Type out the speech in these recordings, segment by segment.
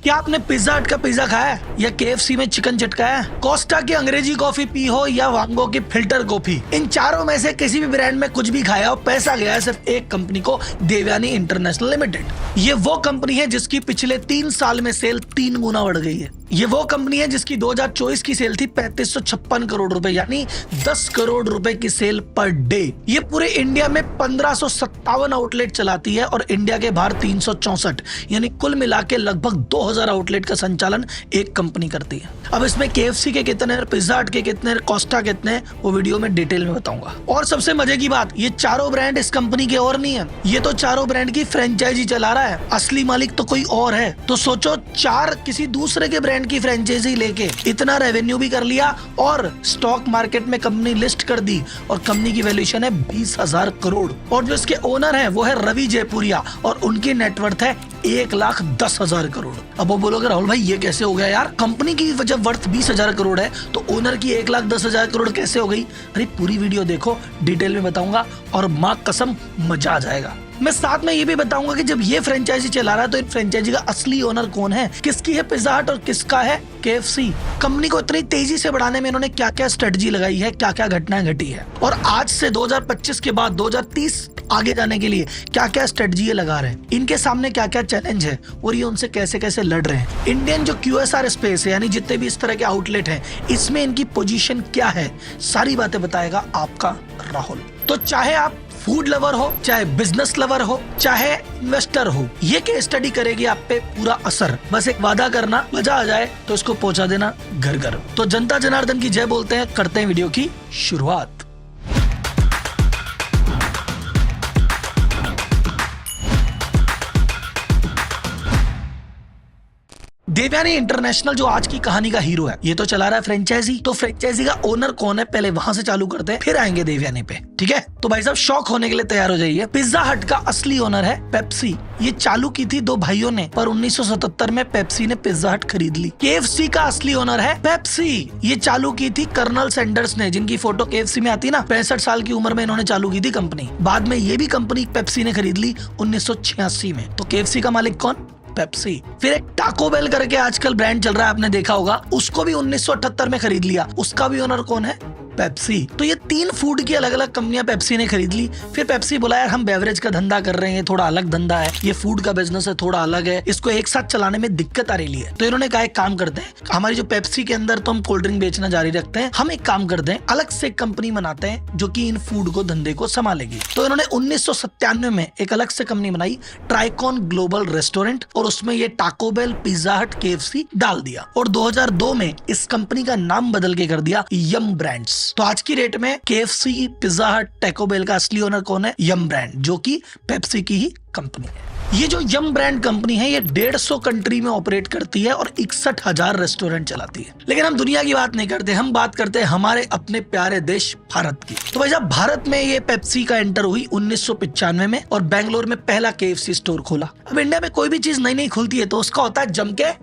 क्या आपने पिज्जा हट का पिज्जा खाया है या KFC में चिकन चटकाया है, कोस्टा की अंग्रेजी कॉफी पी हो या वांगो की फिल्टर कॉफी, इन चारों में से किसी भी ब्रांड में कुछ भी खाया हो, पैसा गया है सिर्फ एक कंपनी को, देवयानी इंटरनेशनल लिमिटेड। ये वो कंपनी है जिसकी पिछले 3 साल में सेल 3 गुना बढ़ गई है। ये वो कंपनी है जिसकी 2024 की सेल थी 3556 करोड़ रुपए, यानी 10 करोड़ रुपए की सेल पर डे। ये पूरे इंडिया में 1557 आउटलेट चलाती है और इंडिया के बाहर 364, यानी कुल मिला के लगभग 2000 आउटलेट का संचालन एक कंपनी करती है। अब इसमें KFC के कितने, पिज्जा हट के कितने, कोस्टा कितने, वो वीडियो में डिटेल में बताऊंगा। और सबसे मजे की बात, ये चारों ब्रांड इस कंपनी के और नहीं है, ये तो चारों ब्रांड की फ्रेंचाइजी चला रहा है, असली मालिक तो कोई और है। तो सोचो, 4 किसी दूसरे के ब्रांड की फ्रेंचाइजी लेके इतना रेवेन्यू भी कर लिया और स्टॉक मार्केट में कंपनी लिस्ट कर दी और कंपनी की वैल्यूएशन है 20,000 करोड़। और जो इसके ओनर है वो है रवि जयपुरिया और उनकी नेटवर्थ है 1,10,000 करोड़। अब वो बोलोगे राहुल भाई ये कैसे हो गया यार, कंपनी की जब वर्थ 20,000 करोड़ है तो ओनर की 1,10,000 करोड़ कैसे हो गई? अरे पूरी वीडियो देखो, डिटेल में बताऊंगा और मां कसम मजा आ जाएगा। मैं साथ में ये भी बताऊंगा कि जब ये फ्रेंचाइजी चला रहा है तो इन फ्रेंचाइजी का असली ओनर कौन है, किसकी है पिज्जा हट और किसका है KFC। कंपनी को इतनी तेजी से बढ़ाने में इन्होंने क्या क्या स्ट्रेटजी लगाई है, क्या क्या घटनाएं घटी है, और आज से 2025 के बाद 2030 आगे जाने के लिए क्या क्या स्ट्रेटजी लगा रहे हैं, इनके सामने क्या क्या चैलेंज है और ये उनसे कैसे कैसे लड़ रहे हैं। इंडियन जो QSR स्पेस है, यानी जितने भी इस तरह के आउटलेट हैं, इसमें इनकी पोजीशन क्या है, सारी बातें बताएगा आपका राहुल। तो चाहे आप फूड लवर हो, चाहे बिजनेस लवर हो, चाहे इन्वेस्टर हो, ये केस स्टडी करेगी आप पे पूरा असर। बस एक वादा करना, मजा आ जाए तो इसको पहुंचा देना घर घर। तो जनता जनार्दन की जय बोलते हैं, करते हैं वीडियो की शुरुआत। देवयानी इंटरनेशनल जो आज की कहानी का हीरो है, ये तो चला रहा है फ्रेंचाइजी। तो फ्रेंचाइजी का ओनर कौन है, पहले वहां से चालू करते हैं, फिर आएंगे देवयानी पे, ठीक है? तो भाई साहब शॉक होने के लिए तैयार हो जाइए। पिज्जा हट का असली ओनर है पेप्सी। ये चालू की थी 2 भाइयों ने, पर 1977 में पेप्सी ने पिज्जा हट खरीद ली। KFC का असली ओनर है पेप्सी। ये चालू की थी कर्नल सैंडर्स ने, जिनकी फोटो KFC में आती ना, 65 साल की उम्र में इन्होंने चालू की थी कंपनी। बाद में ये भी कंपनी पेप्सी ने खरीद ली 1986 में। तो KFC का मालिक कौन? पेप्सी। फिर एक टाको बेल करके आजकल ब्रांड चल रहा है, आपने देखा होगा, उसको भी 1978 में खरीद लिया। उसका भी ओनर कौन है? पेप्सी। तो ये 3 फूड की अलग अलग कंपनियां पेप्सी ने खरीद ली। फिर पेप्सी बोला यार हम बेवरेज का धंधा कर रहे हैं, थोड़ा अलग धंधा है, ये फूड का बिजनेस है, थोड़ा अलग है, इसको एक साथ चलाने में दिक्कत आ रही है। तो इन्होंने कहा एक काम करते हैं, हमारी जो पेप्सी के अंदर तो हम कोल्ड ड्रिंक बेचना जारी रखते हैं, हम एक काम करते हैं, अलग से एक कंपनी बनाते हैं जो कि इन फूड को, धंधे को संभालेगी। तो इन्होंने 1997 में एक अलग से कंपनी बनाई, ट्राइकॉन ग्लोबल रेस्टोरेंट, और उसमें ये टाको बेल, पिज्जा हट, KFC डाल दिया। और 2002 में इस कंपनी का नाम बदल के कर दिया यम ब्रांड्स। तो आज की रेट में KFC, पिज्जा हट, टैको बेल का असली ओनर कौन है? यम ब्रांड, जो कि पेप्सी की ही कंपनी है। ये जो यम ब्रांड कंपनी है, ये 150 कंट्री में ऑपरेट करती है और 61,000 रेस्टोरेंट चलाती है। लेकिन हम दुनिया की बात नहीं करते, हम बात करते हैं हमारे अपने प्यारे देश भारत की। तो भाई साहब भारत में ये पेप्सी का एंटर हुई 1995 में और बेंगलोर में पहला KFC स्टोर खोला। अब इंडिया में कोई भी चीज नई नई खुलती है तो उसका होता है जम के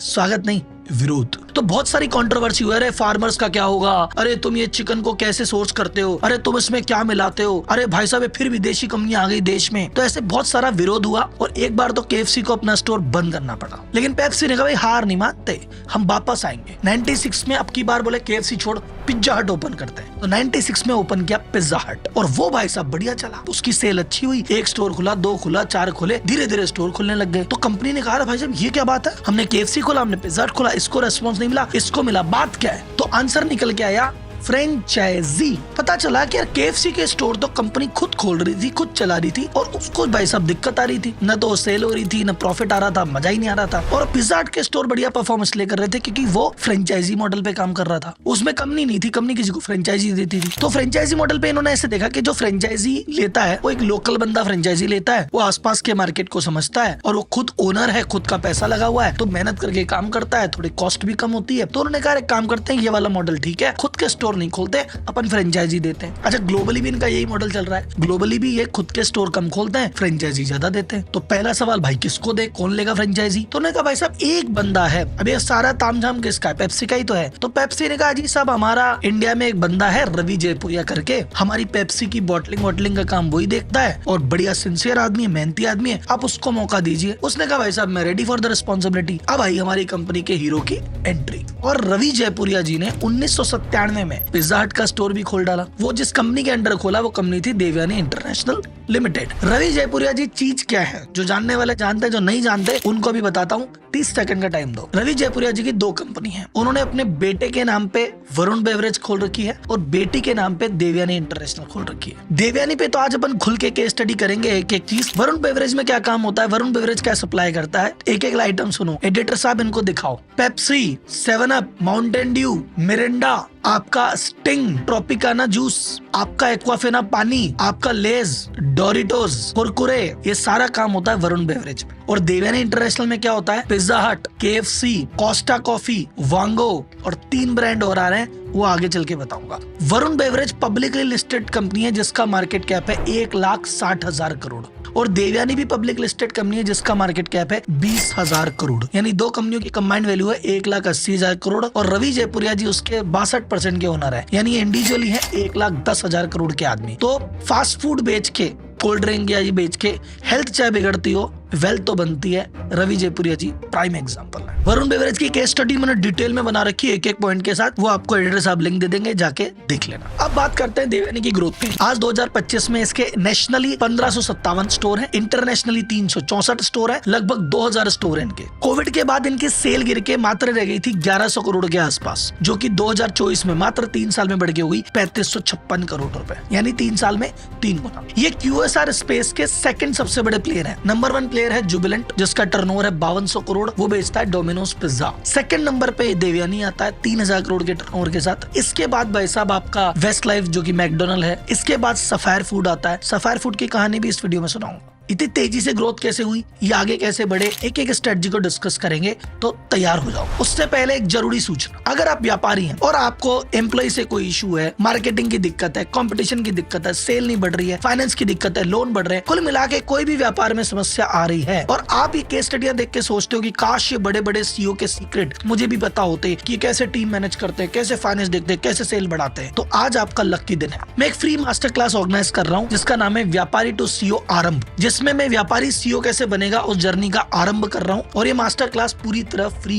स्वागत, नहीं विरोध। तो बहुत सारी कंट्रोवर्सी हुई, अरे फार्मर्स का क्या होगा, अरे तुम ये चिकन को कैसे सोर्स करते हो, अरे तुम इसमें क्या मिलाते हो, अरे भाई साहब फिर विदेशी कंपनियां आ गई देश में। तो ऐसे बहुत सारा विरोध हुआ और एक बार तो KFC को अपना स्टोर बंद करना पड़ा। लेकिन पेप्सी ने कहा भाई हार नहीं मानते, हम वापस आएंगे। 96 में अब की बार बोले KFC छोड़, पिज्जा हट ओपन करते हैं। तो 96 में ओपन किया पिज्जा हट और वो भाई साहब बढ़िया चला, उसकी सेल अच्छी हुई, 1 स्टोर खुला, 2 खुला, 4 खुले, धीरे धीरे स्टोर खुलने लग गए। तो कंपनी ने कहा भाई साहब ये क्या बात है, हमने KFC खोला, हमने पिज्जा हट खोला, इसको रेस्पॉन्स नहीं मिला, इसको मिला, बात क्या है? तो आंसर निकल के आया फ्रेंचाइजी। पता चला कि यार KFC के स्टोर तो कंपनी खुद खोल रही थी, खुद चला रही थी और उसको भाई साहब दिक्कत आ रही थी, न तो सेल हो रही थी, न प्रॉफिट आ रहा था, मजा ही नहीं आ रहा था। और पिज्जा हट के स्टोर बढ़िया परफॉर्मेंस लेकर रहे थे क्योंकि वो फ्रेंचाइजी मॉडल पे काम कर रहा था, उसमें कंपनी नहीं थी, कंपनी किसी को फ्रेंचाइजी देती थी। तो फ्रेंचाइजी मॉडल पे इन्होंने ऐसे देखा कि जो फ्रेंचाइजी लेता है वो एक लोकल बंदा फ्रेंचाइजी लेता है, वो आसपास के मार्केट को समझता है और वो खुद ओनर है, खुद का पैसा लगा हुआ है, तो मेहनत करके काम करता है, थोड़ी कॉस्ट भी कम होती है। तो उन्होंने कहा एक काम करते हैं, ये वाला मॉडल ठीक है, खुद के स्टोर स्टोर नहीं खोलते, अपन फ्रेंचाइजी देते हैं। अच्छा, ग्लोबली भी इनका यही मॉडल चल रहा है, ग्लोबली भी ये खुद के स्टोर कम खोलते हैं, फ्रेंचाइजी ज्यादा देते हैं। तो पहला सवाल भाई किसको दे, कौन लेगा फ्रेंचाइजी? तो उन्होंने कहा भाई साहब एक बंदा है, अब ये सारा तामझाम किसका है? पेप्सी का ही तो है। तो पेप्सी ने कहा जी साहब हमारा इंडिया में एक बंदा है रवि जयपुरिया करके, हमारी पेप्सी की बॉटलिंग का काम वही देखता है और बढ़िया सिंसियर आदमी है, मेहनती आदमी है, आप उसको मौका दीजिए। उसने कहा भाई साहब मैं रेडी फॉर द रिस्पॉन्सिबिलिटी। अब आई हमारी कंपनी के हीरो की एंट्री, और रवि जयपुरिया जी ने 1997 में पिज्जा हट का स्टोर भी खोल डाला। वो जिस कंपनी के अंडर खोला वो कंपनी थी देवयानी इंटरनेशनल लिमिटेड। रवि जयपुरिया जी चीज क्या है, जो जानने वाले जानते हैं, जो नहीं जानते उनको भी बताता हूँ, 30 सेकंड का टाइम दो। रवि जयपुरिया जी की 2 कंपनी है, उन्होंने अपने बेटे के नाम पे वरुण बेवरेज खोल रखी है और बेटी के नाम पे देवयानी इंटरनेशनल खोल रखी है। देवयानी पे तो आज अपन खुल के केस स्टडी करेंगे एक एक चीज। वरुण बेवरेज में क्या काम होता है, वरुण बेवरेज क्या सप्लाई करता है, एक एक आइटम सुनो। एडिटर साहब इनको दिखाओ। Pepsi, 7 up, Mountain Dew, Mirinda, आपका स्टिंग, ट्रॉपिकाना जूस, आपका एक्वाफेना पानी, आपका लेज, डोरिटोस, कुरकुरे, ये सारा काम होता है वरुण बेवरेज में। और देवयानी इंटरनेशनल में क्या होता है, पिज्जा हट, KFC, कोस्टा कॉफी, वांगो और 3 ब्रांड और आ रहे हैं, वो आगे चल के बताऊंगा। Varun beverage publicly listed company है जिसका मार्केट कैप है 1,60,000 करोड़, और देवयानी भी पब्लिक लिस्टेड कंपनी है जिसका मार्केट कैप है 20,000 करोड़। यानी 2 कंपनियों की कंबाइंड वैल्यू है 1,80,000 करोड़, और रवि जयपुरिया जी उसके 62% के ओनर है, यानी इंडिविजुअली है 1,10,000 करोड़ के आदमी। तो फास्ट फूड बेच के, कोल्ड ड्रिंक या ये बेच के हेल्थ चाहे बिगड़ती हो, वेल्थ तो बनती है। रवि जयपुरिया जी प्राइम एग्जांपल है। वरुण बेवरेज की केस स्टडी मैंने डिटेल में बना रखी है एक एक पॉइंट के साथ, वो आपको एडिटर साहब लिंक दे देंगे, जाके देख लेना। अब बात करते हैं देवयानी की ग्रोथ पे। आज 2025 में इसके नेशनली 1557 स्टोर है, इंटरनेशनली 364 स्टोर है, लगभग 2000 स्टोर है इनके। कोविड के बाद इनकी सेल गिर के मात्र रह गई थी 1100 करोड़ के आसपास, जो की 2024 में मात्र 3 साल में बढ़ के हो गई 3556 करोड़ रुपए, यानी 3 साल में 3 गुना। ये QSR स्पेस के सेकंड सबसे बड़े प्लेयर है। नंबर 1 प्लेयर है जुबिलेंट, जिसका टर्नओवर है 5200 करोड़, वो बेचता है डोमिनोज पिज्जा। सेकंड नंबर पे देवयानी आता है 3000 करोड़ के टर्नओवर के साथ। इसके बाद भाई साहब आपका वेस्ट लाइफ जो कि मैकडोनल्ड है। इसके बाद सफायर फूड आता है। सफायर फूड की कहानी भी इस वीडियो में सुनाऊंगा। इतनी तेजी से ग्रोथ कैसे हुई, ये आगे कैसे बढ़े, एक एक स्ट्रेटजी को डिस्कस करेंगे, तो तैयार हो जाओ। उससे पहले एक जरूरी सूचना, अगर आप व्यापारी हैं और आपको एम्प्लॉय से कोई इशू है, मार्केटिंग की दिक्कत है, कंपटीशन की दिक्कत है, सेल नहीं बढ़ रही है, फाइनेंस की दिक्कत है, लोन बढ़ रहे हैं, कुल मिला के कोई भी व्यापार में समस्या आ रही है और आप ये केस स्टडियां देख के सोचते हो कि काश ये बड़े बड़े CEO के सीक्रेट मुझे भी पता होते कि कैसे टीम मैनेज करते हैं, कैसे फाइनेंस देखते हैं, कैसे सेल बढ़ाते हैं, तो आज आपका लकी दिन है। मैं एक फ्री मास्टर क्लास ऑर्गेनाइज कर रहा हूँ जिसका नाम है व्यापारी टू CEO आरंभ, जिसमें मैं व्यापारी CEO कैसे बनेगा उस जर्नी का आरंभ कर रहा हूँ, और ये मास्टर क्लास पूरी तरह फ्री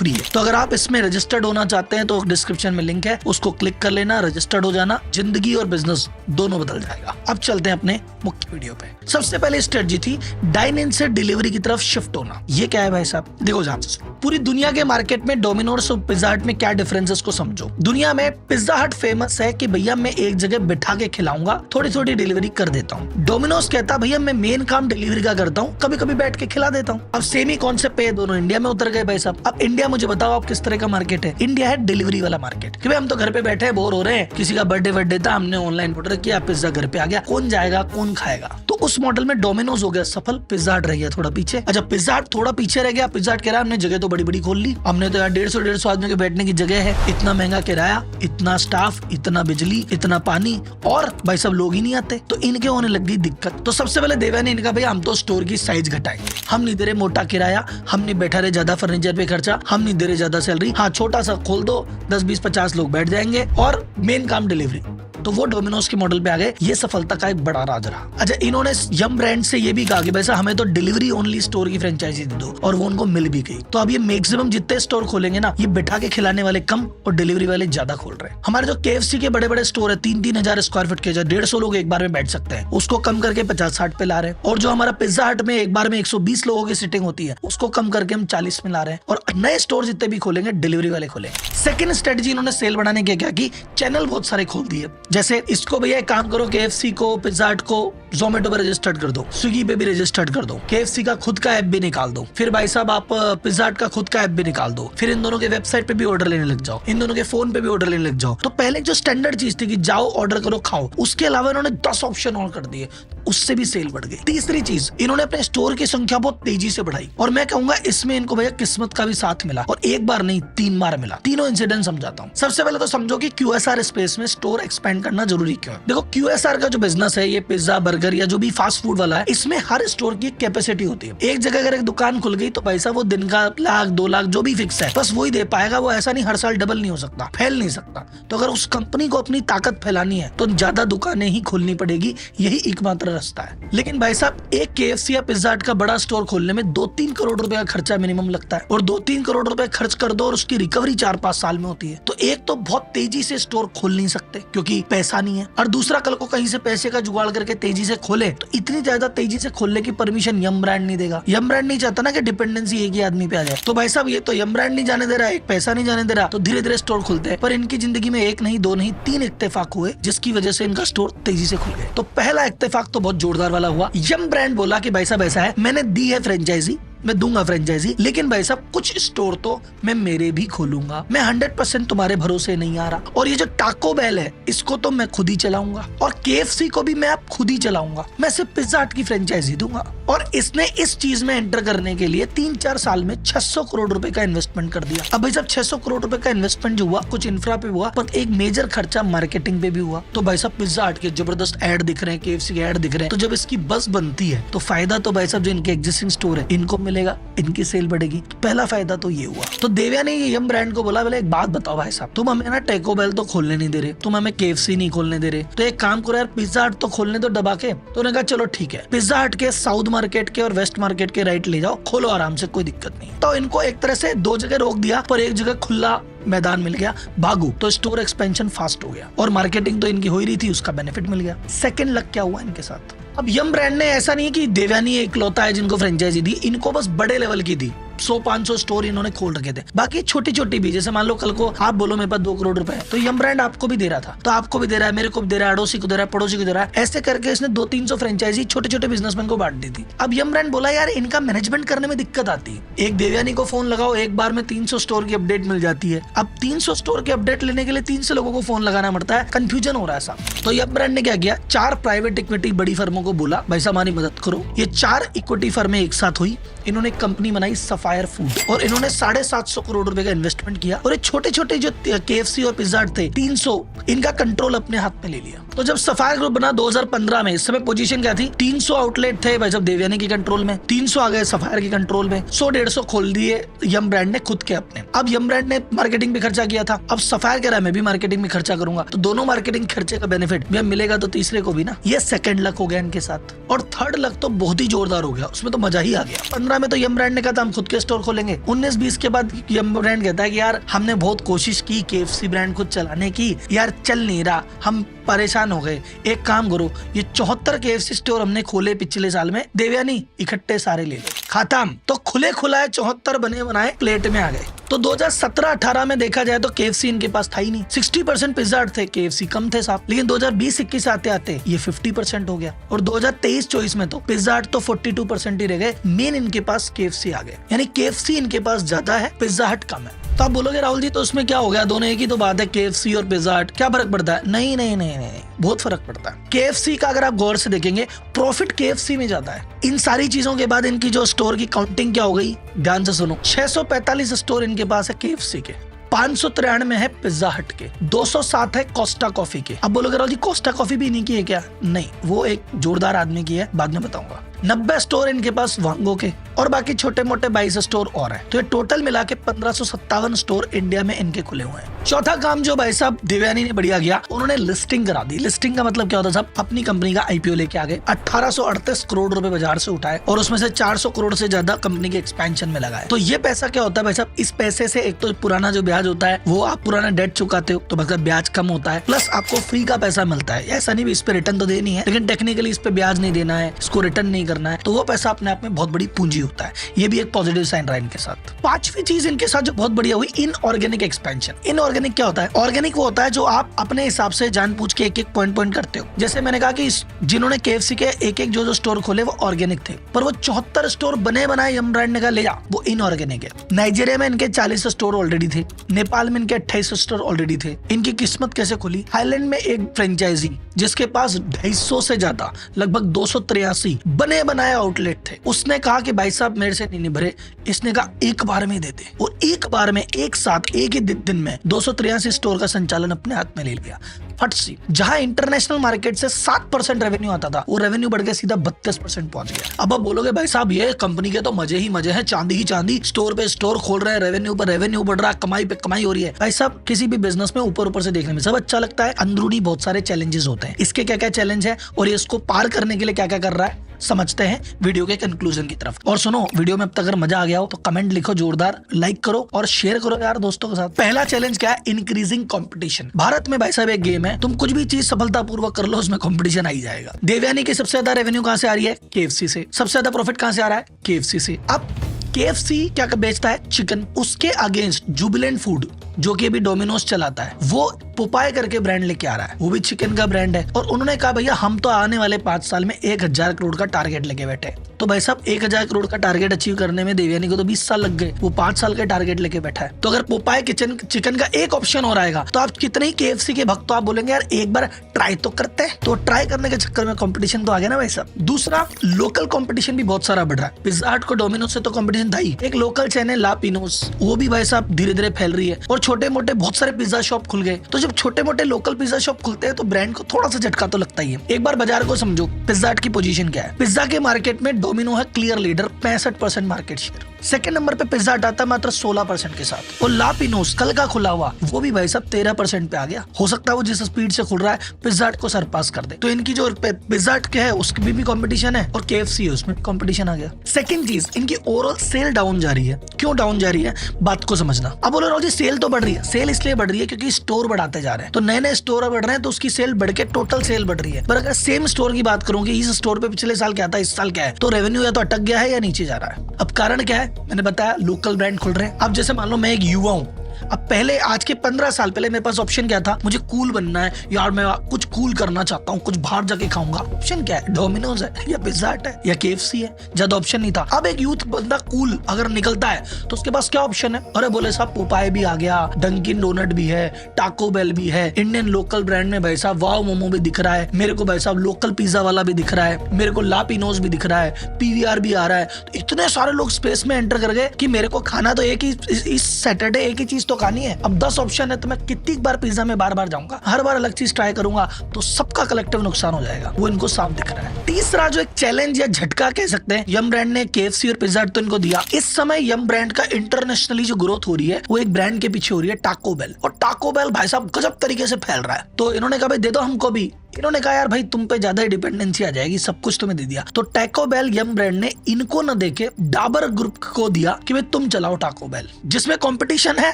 है। तो अगर आप इसमें रजिस्टर्ड होना चाहते हैं तो डिस्क्रिप्शन में लिंक है, उसको क्लिक कर लेना, रजिस्टर्ड हो जाना, जिंदगी और बिजनेस दोनों बदल जाएगा। अब चलते हैं अपने मुख्य वीडियो पे। सबसे पहले स्ट्रेटजी थी डाइन इन से डिलीवरी की तरफ शिफ्ट होना। ये क्या है भाई साहब, देखो ध्यान से। पूरी दुनिया के मार्केट में डोमिनोज और पिज्जा हट में क्या डिफरेंसेस को समझो। दुनिया में पिज्जा हट फेमस है कि भैया मैं एक जगह बिठा के खिलाऊंगा, थोड़ी थोड़ी डिलीवरी कर देता हूँ। डोमिनोज कहता भैया मैं मेन काम डिलीवरी का करता हूँ, कभी कभी बैठ के खिला देता हूँ। अब सेम ही कॉन्सेप्ट पे दोनों इंडिया में उतर गए भाई साहब। अब इंडिया मुझे बताओ आप किस तरह का मार्केट है। इंडिया है डिलीवरी वाला मार्केट, कि भाई हम तो घर पे बैठे बोर हो रहे हैं, किसी का बर्थडे था, हमने ऑनलाइन ऑर्डर किया, पिज्जा घर पे आ गया, कौन जाएगा कौन खाएगा। तो उस मॉडल में डोमिनोज हो गया सफल, पिज्जा हट रह गया थोड़ा पीछे। अच्छा, पिज्जा हट थोड़ा पीछे रह गया। पिज्जा हट कह रहा हमने जगह तो बड़ी बड़ी खोल ली, हमने तो यार 150 आदमी के बैठने की जगह है, इतना महंगा किराया, इतना स्टाफ, इतना बिजली, इतना पानी, और भाई सब लोग ही नहीं आते, तो इनके होने लग गई दिक्कत। तो सबसे पहले देवयानी ने कहा भाई हम तो स्टोर की साइज घटाएंगे, हम नहीं दे रहे मोटा किराया, हम नहीं बैठा रहे ज्यादा फर्नीचर पे खर्चा, हम नहीं दे रहे ज्यादा सैलरी, हाँ छोटा सा खोल दो, 10, 20, 50 लोग बैठ जाएंगे और मेन काम डिलीवरी। तो वो डोमिनोज के मॉडल पे आ गए। ये सफलता का एक बड़ा राज रहा। अच्छा, इन्होंने यम ब्रांड से ये भी कहा कि वैसा हमें तो डिलीवरी ओनली स्टोर की फ्रेंचाइजी दे दो, और वो उनको मिल भी गई। तो अब ये मैक्सिमम जितने स्टोर खोलेंगे ना, ये बिठा के खिलाने वाले कम और डिलीवरी वाले ज्यादा खोल रहे हैं। हमारे जो KFC के बड़े बड़े स्टोर है 3-3 हजार स्क्वायर फीट के, 150 लोग एक बार में बैठ सकते हैं, उसको कम करके 50-60 पे ला रहे हैं। और जो हमारा पिज्जा हट में एक बार में 120 लोगों की सीटिंग होती है, उसको कम करके हम 40 में ला रहे हैं। और नए स्टोर जितने भी खोलेंगे डिलीवरी वाले खोलेंगे। सेकंड स्ट्रेटजी इन्होंने सेल बढ़ाने के क्या की, चैनल बहुत सारे खोल दिए। जैसे इसको भैया एक काम करो, KFC को, पिज्जा हट को जोमेटो पे रजिस्टर्ड कर दो, स्विगी पे भी रजिस्टर्ड कर दो, KFC का खुद का ऐप भी निकाल दो, फिर भाई साहब आप पिज्जा हट का खुद का ऐप भी निकाल दो, फिर इन दोनों के वेबसाइट पे भी ऑर्डर लेने लग जाओ, इन दोनों के फोन पे भी ऑर्डर लेने लग जाओ। तो पहले जो स्टैंडर्ड चीज थी कि जाओ ऑर्डर करो खाओ, उसके अलावा इन्होंने 10 ऑप्शन और कर दिए, उससे भी सेल बढ़ गई। तीसरी चीज, इन्होंने अपने स्टोर की संख्या बहुत तेजी से बढ़ाई, और मैं कहूंगा इसमें इनको भैया किस्मत का भी साथ मिला, और एक बार नहीं 3 बार मिला। तीनों इंसिडेंट समझाता हूँ। सबसे पहले तो समझो कि QSR स्पेस में स्टोर एक्सपेंड करना जरूरी क्यों है। देखो QSR का जो बिजनेस है, ये पिज्जा बर्गर या जो भी फास्ट फूड वाला है, इसमें हर स्टोर की एक कैपेसिटी होती है। एक जगह अगर एक दुकान खुल गई तो भाई साहब वो दिन का 1 लाख 2 लाख जो भी फिक्स है बस वही दे पाएगा, वो ऐसा नहीं हर साल डबल नहीं हो सकता, फैल नहीं सकता। तो अगर उस कंपनी को अपनी ताकत फैलानी है तो ज्यादा दुकानें ही खोलनी पड़ेगी, यही एकमात्र रास्ता है। लेकिन भाई साहब एक KFC या पिज्जा हट का बड़ा स्टोर खोलने में 2-3 करोड़ रुपए का खर्चा मिनिमम लगता है, और 2-3 करोड़ रुपए खर्च कर दो और उसकी रिकवरी 4-5 साल में होती है। तो एक तो बहुत तेजी से स्टोर खोल नहीं सकते क्योंकि पैसा नहीं है, और दूसरा कल को कहीं से पैसे का जुगाड़ करके तेजी से खोले तो इतनी ज्यादा तेजी से खोलने की परमिशन यम ब्रांड नहीं देगा। यम ब्रांड नहीं चाहता ना कि डिपेंडेंसी एक ही आदमी पे आ जाए। तो भाई साहब ये तो यम ब्रांड नहीं जाने दे रहा है, एक पैसा नहीं जाने दे रहा, तो धीरे धीरे स्टोर खुलते हैं। पर इनकी जिंदगी में 1 नहीं 2 नहीं 3 इत्तेफाक हुए, जिसकी वजह से इनका स्टोर तेजी से खुल गए। तो पहला इत्तेफाक तो बहुत जोरदार वाला हुआ, यम ब्रांड बोला कि भाई साहब ऐसा है, मैंने दी है फ्रेंचाइजी, मैं दूंगा फ्रेंचाइजी, लेकिन भाई साहब कुछ स्टोर तो मैं मेरे भी खोलूंगा, मैं 100% तुम्हारे भरोसे नहीं आ रहा, और ये जो टाको बेल है इसको तो मैं खुद ही चलाऊंगा, और KFC को भी मैं अब खुद ही चलाऊंगा, मैं सिर्फ पिज्जा हट की फ्रेंचाइजी दूंगा। और इसने इस चीज में एंटर करने के लिए 3-4 साल में 600 करोड़ रुपए का इन्वेस्टमेंट कर दिया। अब भाई साहब 600 करोड़ रुपए का इन्वेस्टमेंट जो हुआ, कुछ इंफ्रा पे हुआ, पर एक मेजर खर्चा मार्केटिंग पे भी हुआ। तो भाई साहब पिज्जा हट के जबरदस्त ऐड दिख रहे हैं, KFC के ऐड दिख रहे हैं, तो जब इसकी बस बनती है तो फायदा तो भाई साहब जो इनके एग्जिस्टिंग स्टोर है इनको मिलेगा, इनकी सेल बढ़ेगी। तो पहला फायदा तो ये हुआ। तो देवया ने ये यम ब्रांड को बोला, बोले एक बात बताओ भाई साहब, तुम हमें ना टैको बेल तो खोलने नहीं दे रहे, तुम हमें KFC नहीं खोलने दे रहे, तो एक काम करो यार पिज्जा हट तो खोलने दो दबा के। तो उन्होंने कहा चलो ठीक है, पिज्जा हट के साउथ मार्केट के और वेस्ट मार्केट के राइट ले जाओ, खोलो आराम से, कोई दिक्कत नहीं। तो इनको एक तरह से 2 जगह रोक दिया, पर एक जगह खुला मैदान मिल गया, भागू। तो स्टोर एक्सपेंशन फास्ट हो गया, और मार्केटिंग तो इनकी हो ही रही थी, उसका बेनिफिट मिल गया। सेकंड लक क्या हुआ इनके साथ, अब यम ब्रांड ने ऐसा नहीं है कि देवयानी इकलौता है जिनको फ्रेंचाइजी दी, इनको बस बड़े लेवल की दी, 100-500 स्टोर इन्होंने खोल रखे थे। बाकी छोटी छोटी भी, जैसे मान लो कल को आप बोलो मेरे पास 2 करोड़ रुपए है, तो यम ब्रांड आपको भी दे रहा था, तो आपको भी दे रहा है, मेरे को भी दे रहा है, अड़ोसी को दे रहा है, पड़ोसी को दे रहा है, ऐसे करके इसने 200-300 फ्रेंचाइजी छोटे छोटे बिजनेसमैन को बांट दी थी। अब यम ब्रांड बोला यार इनका मैनेजमेंट करने में दिक्कत आती है, एक देवयानी को फोन लगाओ, एक बार में 300 स्टोर की अपडेट मिल जाती है। अब 300 स्टोर की अपडेट लेने के लिए 300 लोगों को फोन लगाना पड़ता है, कंफ्यूजन हो रहा है साहब। तो यम ब्रांड ने क्या किया, 4 प्राइवेट इक्विटी बड़ी फर्मों को बोला भाई साहब हमारी मदद करो। ये 4 इक्विटी फर्में एक साथ हुई, इन्होंने कंपनी बनाई सफायर फूड, और इन्होंने 750 करोड़ रुपए का इन्वेस्टमेंट किया, और ये छोटे छोटे जो KFC और पिज्जा हट थे 300, इनका कंट्रोल अपने हाथ में ले लिया। तो जब सफायर ग्रुप बना 2015 में, इस समय पोजीशन क्या थी, 300 आउटलेट थे भाई साहब देवयानी के कंट्रोल में, 300 आ गए सफायर के कंट्रोल में, 100-150 खोल दिए यम ब्रांड ने खुद के अपने। अब यम ब्रांड ने मार्केटिंग पे खर्चा किया था, अब सफायर कह रहा है मैं भी मार्केटिंग में खर्चा करूंगा, तो दोनों मार्केटिंग खर्चे का बेनिफिट भी मिलेगा तो तीसरे को भी ना। ये सेकंड लक हो गया इनके साथ, और थर्ड लक तो बहुत ही जोरदार हो गया, उसमें तो मजा ही आ गया। 15 में तो यम ब्रांड ने कहा था हम खुद के स्टोर खोलेंगे, 19-20 के बाद यम ब्रांड कहता है कि यार हमने बहुत कोशिश की KFC ब्रांड खुद चलाने की, यार चल नहीं रहा, हम परेशान हो गए, एक काम करो ये 74 KFC स्टोर हमने खोले पिछले साल में, देवयानी इकट्ठे सारे ले लो, खत्म। तो खुले खुलाए 74 बने बनाए प्लेट में आ गए। तो 2017-18 में देखा जाए तो KFC इनके पास था ही नहीं, 60% पिज्जा हट थे, KFC कम थे साहब। लेकिन 2020-21 आते आते ये 50% हो गया, और 2023-24 में तो पिज्जा हट तो 42% ही रह गए, मेन इनके पास KFC आ गए, यानी KFC इनके पास ज्यादा है, पिज्जा हट कम है। तो आप बोलोगे राहुल जी तो उसमें क्या हो गया, दोनों एक ही तो बात है, KFC और पिज्जा हट क्या फर्क पड़ता है? नहीं नहीं नहीं नहीं, बहुत फर्क पड़ता है। KFC का अगर आप गौर से देखेंगे प्रॉफिट KFC में ज्यादा है। इन सारी चीजों के बाद इनकी जो स्टोर की काउंटिंग क्या हो गई, ध्यान से सुनो, 645 स्टोर इनके पास है KFC के, 593 है पिज्जा हट के, 207 है कोस्टा कॉफी के। अब बोलोगे राहुल जी कोस्टा कॉफी भी इन्हीं की है क्या? नहीं, वो एक जोरदार आदमी की है, बाद में बताऊंगा। 90 स्टोर इनके पास वांगो के, और बाकी छोटे मोटे 22 स्टोर और हैं। तो ये टोटल मिला के 1557 स्टोर इंडिया में इनके खुले हुए हैं। चौथा काम जो भाई साहब देवयानी ने बढ़िया किया, उन्होंने लिस्टिंग करा दी। लिस्टिंग का मतलब क्या होता है साहब, अपनी कंपनी का IPO लेके आ गए, 1838 करोड़ रुपए बाजार से उठाए, और उसमें से 400 करोड़ से ज्यादा कंपनी के एक्सपेंशन में लगाए। तो ये पैसा क्या होता है भाई साहब, इस पैसे से एक तो पुराना जो ब्याज होता है वो आप पुराना डेट चुकाते हो, तो मतलब ब्याज कम होता है, प्लस आपको फ्री का पैसा मिलता है। ऐसा नहीं भी इस पे रिटर्न तो देनी है, लेकिन टेक्निकली इस पे ब्याज नहीं देना है, इसको रिटर्न नहीं करना है, तो वो पैसा अपने आप में बहुत बड़ी पूंजी होता है। ये भी एक पॉजिटिव साइन रहा इनके साथ। पांचवी चीज इनके साथ जो बहुत बढ़िया हुई, इनऑर्गेनिक एक्सपेंशन। इनऑर्गेनिक क्या होता है? ऑर्गेनिक वो होता है जो आप अपने हिसाब से जानबूझ के एक एक पॉइंट करते हो। जैसे मैंने कहा कि जिन्होंने KFC के एक एक जो स्टोर खोले वो ऑर्गेनिक थे, पर वो 74 स्टोर बने बनाए यम ब्रांड ने कहा ले जा, वो इनऑर्गेनिक है। नाइजीरिया में इनके 40 स्टोर ऑलरेडी थे, नेपाल में इनके 28 स्टोर ऑलरेडी थे। इनकी किस्मत कैसे खुली? थाईलैंड में एक फ्रेंचाइजी जिसके पास 250 से ज्यादा, लगभग 283 बने बनाए आउटलेट थे, उसने कहा कि भाई साहब मेरे से नहीं भरे। इसने कहा एक बार में दे दे, और एक बार में एक साथ एक ही दिन में 283 स्टोर का संचालन अपने हाथ में ले लिया। फट सी, जहां इंटरनेशनल मार्केट से 7% रेवेन्यू आता था, वो रेवेन्यू बढ़ के सीधा 32% पहुंच गया। अब आप बोलोगे भाई साहब ये कंपनी के तो मजे ही मजे हैं, चांदी ही चांदी, स्टोर पे स्टोर खोल रहे हैं, रेवेन्यू पर रेवेन्यू बढ़ रहा है, कमाई पे कमाई हो रही है। भाई साहब किसी भी बिजनेस में ऊपर से देखने में सब अच्छा लगता है, अंदरूनी बहुत सारे चैलेंजेस होते हैं। इसके क्या क्या चैलेंज है और ये इसको पार करने के लिए क्या क्या कर रहा है, समझते हैं वीडियो के कंक्लूजन की तरफ। और सुनो, वीडियो में अब तक अगर मजा आ गया हो तो कमेंट लिखो जोरदार, लाइक करो और शेयर करो यार दोस्तों के साथ। पहला चैलेंज क्या है? Increasing competition. भारत में भाई साहब एक गेम है, तुम कुछ भी चीज सफलतापूर्वक कर लो, उसमें कंपटीशन आ ही जाएगा। देवयानी की सबसे ज्यादा रेवेन्यू कहां से आ रही है? KFC से। सबसे ज्यादा प्रॉफिट कहां से आ रहा है? KFC से। अब KFC क्या बेचता है? चिकन। उसके अगेंस्ट जुबिलेंट फूड जो कि अभी डोमिनोज चलाता है, वो पोपाय करके ब्रांड लेके आ रहा है, वो भी चिकन का ब्रांड है। और उन्होंने कहा भैया हम तो आने वाले 5 साल में 1000 करोड़ का टारगेट लेके बैठे। तो भाई साहब 1000 करोड़ का टारगेट अचीव करने में देवयानी को तो 20 साल लग गए, वो 5 साल का टारगेट लेके बैठा है। तो अगर पोपाय चिकन का एक ऑप्शन और आएगा तो आप कितने ही KFC के भक्त तो आप बोलेंगे यार एक बार ट्राई तो करते हैं। तो ट्राई करने के चक्कर में कंपटीशन तो आ गया ना भाई साहब। दूसरा, लोकल कंपटीशन भी बहुत सारा बढ़ रहा है। पिज़्ज़ा हट को डोमिनोज से तो कंपटीशन था ही, एक लोकल चैन है ला पिनोज, वो भी भाई साहब धीरे धीरे फैल रही है। और छोटे मोटे बहुत सारे पिज्जा शॉप खुल गए। तो जब छोटे मोटे लोकल पिज्जा शॉप खुलते हैं तो ब्रांड को थोड़ा सा झटका तो लगता ही है। एक बार बाजार को समझो, पिज़्ज़ा हट की पोजीशन क्या है? पिज्जा के मार्केट में डोमिनो है clear leader, 65% market share. Second number पे पिज़्ज़ा हट आता है मात्र 16% के साथ। और ला पिनोज कल का खुला हुआ, वो भी भाई साहब 13% पे आ गया। हो सकता है वो जिस स्पीड से खुल रहा है पिज़्ज़ा हट को सरपास कर दे। तो इनकी जो पिज़्ज़ा हट के है उसकी भी कंपटीशन है, और KFC है उसमें कंपटीशन आ गया। सेकंड चीज, इनकी ओवरऑल सेल डाउन जा रही है। क्यों डाउन जा रही है, बात को समझना। अब बोलो राव जी सेल तो बढ़ रही है, सेल इसलिए बढ़ रही है क्योंकि स्टोर बढ़ाते जा रहे हैं, तो नए नए स्टोर बढ़ रहे हैं, तो उसकी सेल बढ़ के टोटल सेल बढ़ रही है। पर अगर सेम स्टोर की बात करूंगी, इस स्टोर पे पिछले साल क्या था, इस साल क्या है, तो रेवेन्यू या तो अटक गया है या नीचे जा रहा है। अब कारण क्या है? मैंने बताया लोकल ब्रांड खुल रहे हैं। अब जैसे मान लो मैं एक युवा हूँ, अब पहले आज के 15 साल पहले मेरे पास ऑप्शन क्या था? मुझे कूल बनना है यार, मैं कुछ कूल करना चाहता हूँ, कुछ बाहर जाके खाऊंगा। ऑप्शन क्या है? डोमिनोज है या पिज़्ज़ा हट है या KFC है, ज्यादा ऑप्शन नहीं था। अब एक यूथ बंदा कूल अगर निकलता है तो उसके पास क्या ऑप्शन है? अरे बोले साहब पोपाय भी आ गया, डंकिन डोनट भी है, टाको बेल भी है, इंडियन लोकल ब्रांड में भाई साहब वाव मोमो भी दिख रहा है, मेरे को भाई साहब लोकल पिज्जा वाला भी दिख रहा है, मेरे को ला पिनोज भी दिख रहा है, PVR भी आ रहा है। तो इतने सारे लोग स्पेस में एंटर कर गए कि मेरे को खाना तो एक ही, इस सैटरडे एक ही चीज तो खानी है। अब 10 ऑप्शन है तो मैं कितनी बार पिज्जा में बार बार जाऊंगा, हर बार अलग चीज ट्राई करूंगा, तो सबका कलेक्टिव नुकसान हो जाएगा। वो इनको साफ दिख रहा है। तीसरा जो एक चैलेंज या झटका कह सकते हैं, यम ब्रांड ने KFC और पिज़्ज़ा हट तो इनको दिया। इस समय यम ब्रांड का इंटरनेशनली जो ग्रोथ हो रही है वो एक ब्रांड के पीछे हो रही है, टाको बेल। और टाको बेल भाई साहब गजब तरीके से फैल रहा है। तो इन्होंने कहा भाई दे दो हमको भी। इन्होंने कहा यार भाई तुम पे ज्यादा ही डिपेंडेंसी आ जाएगी, सब कुछ तुम्हें दे दिया। तो टाको बेल यम ब्रांड ने इनको न देके डाबर ग्रुप को दिया कि भाई तुम चलाओ टाको बेल। जिसमें कंपटीशन है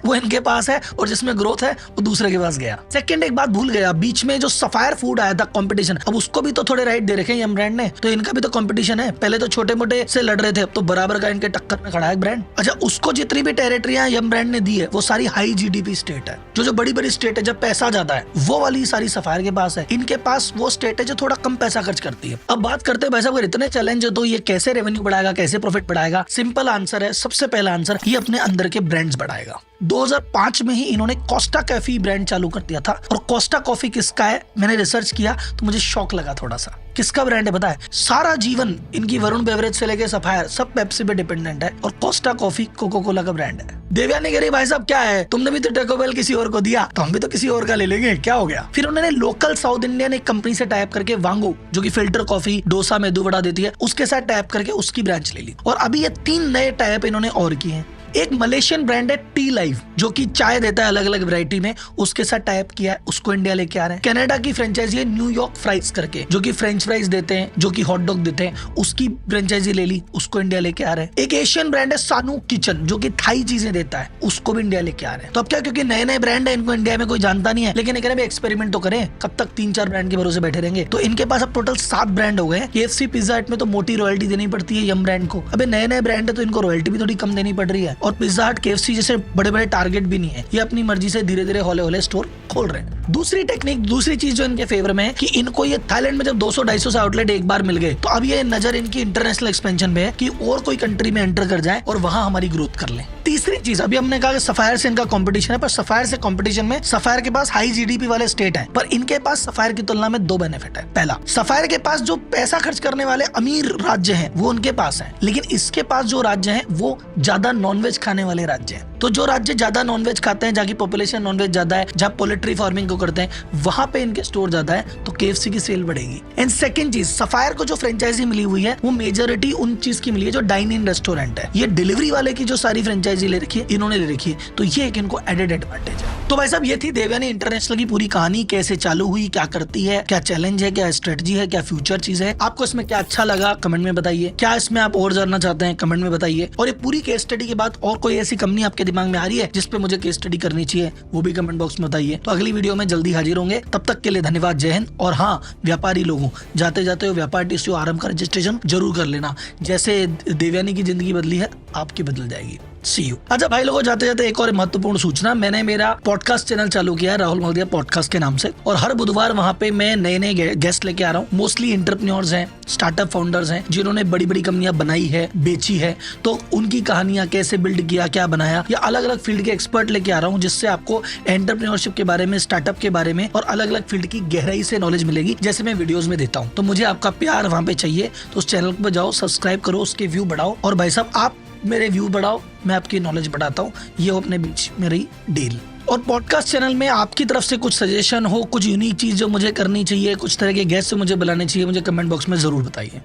वो इनके पास है और जिसमें ग्रोथ है वो दूसरे के पास गया। सेकंड एक बात भूल गया, बीच में जो सफायर फूड आया था कंपटीशन, अब उसको भी तो थोड़े राइट दे रखे हैं यम ब्रांड ने, तो इनका भी तो कंपटीशन है। पहले तो छोटे मोटे से लड़ रहे थे, अब तो बराबर का इनके टक्कर में खड़ा है ब्रांड। अच्छा, उसको जितनी भी टेरिटरियां यम ब्रांड ने दी है वो सारी हाई GDP स्टेट है। जो बड़ी बड़ी स्टेट है जब पैसा ज्यादा है, वो वाली सारी सफायर के पास है। इनके पास वो स्टेट है जो थोड़ा कम पैसा खर्च करती है। अब बात करते हैं भाई साहब अगर इतने चैलेंज है तो ये कैसे रेवेन्यू बढ़ाएगा, कैसे प्रॉफिट बढ़ाएगा? सिंपल आंसर है, सबसे पहला आंसर, ये अपने अंदर के ब्रांड्स बढ़ाएगा। 2005 में ही इन्होंने कोस्टा कॉफी ब्रांड चालू कर दिया था। और कोस्टा कॉफी किसका है, मैंने रिसर्च किया तो मुझे शौक लगा थोड़ा सा। किसका ब्रांड है पता है? सारा जीवन इनकी वरुण बेवरेज से लेके सफायर सब पेप्सी पे डिपेंडेंट है, और कोस्टा कॉफी कोको कोला का ब्रांड है। देवयानी कह रही भाई साहब क्या है, तुमने भी तो टाको बेल किसी और को दिया, तो हम भी तो किसी और का ले लेंगे, क्या हो गया? फिर उन्होंने लोकल साउथ इंडियन एक कंपनी से टाइप करके वांगो, जो कि फिल्टर कॉफी, डोसा, मेदू वड़ा देती है, उसके साथ टाइप करके उसकी ब्रांच ले ली। और अभी ये 3 नए टाइप इन्होंने और किए हैं। एक मलेशियन ब्रांड है टी लाइव, जो कि चाय देता है अलग अलग वैरायटी में, उसके साथ टाइप किया है, उसको इंडिया लेके आ रहे हैं। कनाडा की फ्रेंचाइजी है न्यूयॉर्क फ्राइज करके, जो कि फ्रेंच फ्राइज देते हैं, जो कि हॉट डॉग देते हैं, उसकी फ्रेंचाइजी ले ली, उसको इंडिया लेके आ रहे हैं। एक एशियन ब्रांड है सानू किचन, जो कि थाई चीजें देता है, उसको भी इंडिया लेके आ रहे हैं। तो अब क्या, क्योंकि नए नए ब्रांड है, इनको इंडिया में कोई जानता नहीं है, लेकिन एक एक्सपेरिमेंट तो करें, कब तक 3-4 ब्रांड के भरोसे बैठे रहेंगे। तो इनके पास अब टोटल 7 ब्रांड हो गए। KFC पिज्जा हट में तो मोटी रॉयल्टी देनी पड़ती है यम ब्रांड को, अबे नए नए ब्रांड है तो इनको रॉयल्टी भी थोड़ी कम देनी पड़ रही है। और पिज्जा हट KFC जैसे बड़े बड़े टारगेट भी नहीं है, ये अपनी मर्जी से धीरे धीरे हौले हौले स्टोर खोल रहे हैं। दूसरी टेक्निक, दूसरी चीज जो इनके फेवर में है कि इनको ये थाईलैंड में जब 200-250 से आउटलेट एक बार मिल गए, तो अब ये नजर इनकी इंटरनेशनल एक्सपेंशन में है कि और कोई कंट्री में एंटर कर जाए और वहां हमारी ग्रोथ कर लें। तीसरी चीज, अभी हमने कहा कि सफायर से इनका कंपटीशन है, पर सफायर से कंपटीशन में सफायर के पास हाई GDP वाले स्टेट है, पर इनके पास सफायर की तुलना में 2 बेनिफिट है। पहला, सफायर के पास जो पैसा खर्च करने वाले अमीर राज्य हैं वो उनके पास है, लेकिन इसके पास जो राज्य हैं वो ज्यादा नॉनवेज खाने वाले राज्य हैं। तो जो राज्य ज्यादा नॉनवेज खाते हैं, जहाँ की पॉपुलेशन नॉनवेज ज्यादा है, जहाँ पोल्ट्री फार्मिंग को करते हैं, वहां पे इनके स्टोर ज्यादा है, तो KFC की सेल बढ़ेगी। एंड सेकंड चीज, सफायर को जो फ्रेंचाइजी मिली हुई है वो मेजोरिटी उन चीज की मिली है जो डाइन इन रेस्टोरेंट है। ये डिलीवरी वाले की जो सारी फ्रेंचाइजी ले रखी है इन्होंने ले रखी है, तो ये एक इनको एडेड एडवांटेज है। तो भाई साहब, ये थी देवयानी इंटरनेशनल की पूरी कहानी, कैसे चालू हुई, क्या करती है, क्या चैलेंज है, क्या स्ट्रेटजी है, क्या फ्यूचर चीज है। आपको इसमें क्या अच्छा लगा कमेंट में बताइए, क्या इसमें आप और जानना चाहते हैं कमेंट में बताइए। और ये पूरी केस स्टडी के बाद और कोई ऐसी कंपनी आपके दिमाग में आ रही है जिस पे मुझे केस स्टडी करनी चाहिए, वो भी कमेंट बॉक्स में बताइए। तो अगली वीडियो में जल्दी हाजिर होंगे, तब तक के लिए धन्यवाद, जय हिंद। और हाँ, व्यापारी लोगों, जाते जाते हो व्यापार TCO आरंभ का रजिस्ट्रेशन जरूर कर लेना, जैसे देवयानी की जिंदगी बदली है आपकी बदल जाएगी। सी यू। अच्छा भाई लोगों, जाते जाते एक और महत्वपूर्ण सूचना, मैंने मेरा पॉडकास्ट चैनल चालू किया है राहुल मल्दिया पॉडकास्ट के नाम से, और हर बुधवार वहां पे मैं नए नए गेस्ट लेके आ रहा हूँ। मोस्टली एंटरप्रेन्योर्स हैं, स्टार्टरप्रेन्योर्स फाउंडर्स हैं, जिन्होंने बड़ी बड़ी कंपनियां बनाई है, बेची है, तो उनकी कहानियां, कैसे बिल्ड किया, क्या बनाया, या अलग अलग फील्ड के एक्सपर्ट लेके आ रहा हूँ, जिससे आपको एंटरप्रेन्योरशिप के बारे में, स्टार्टअप के बारे में और अलग अलग फील्ड की गहराई से नॉलेज मिलेगी, जैसे मैं वीडियोज में देता हूँ। तो मुझे आपका प्यार वहां पे चाहिए, तो उस चैनल पर जाओ, सब्सक्राइब करो, उसके व्यू बढ़ाओ, और भाई साहब आप मेरे व्यू बढ़ाओ, मैं आपकी नॉलेज बढ़ाता हूँ। ये हो अपने बीच मेरी डील। और पॉडकास्ट चैनल में आपकी तरफ से कुछ सजेशन हो, कुछ यूनिक चीज जो मुझे करनी चाहिए, कुछ तरह के गेस्ट से मुझे बुलाने चाहिए, मुझे कमेंट बॉक्स में जरूर बताइए।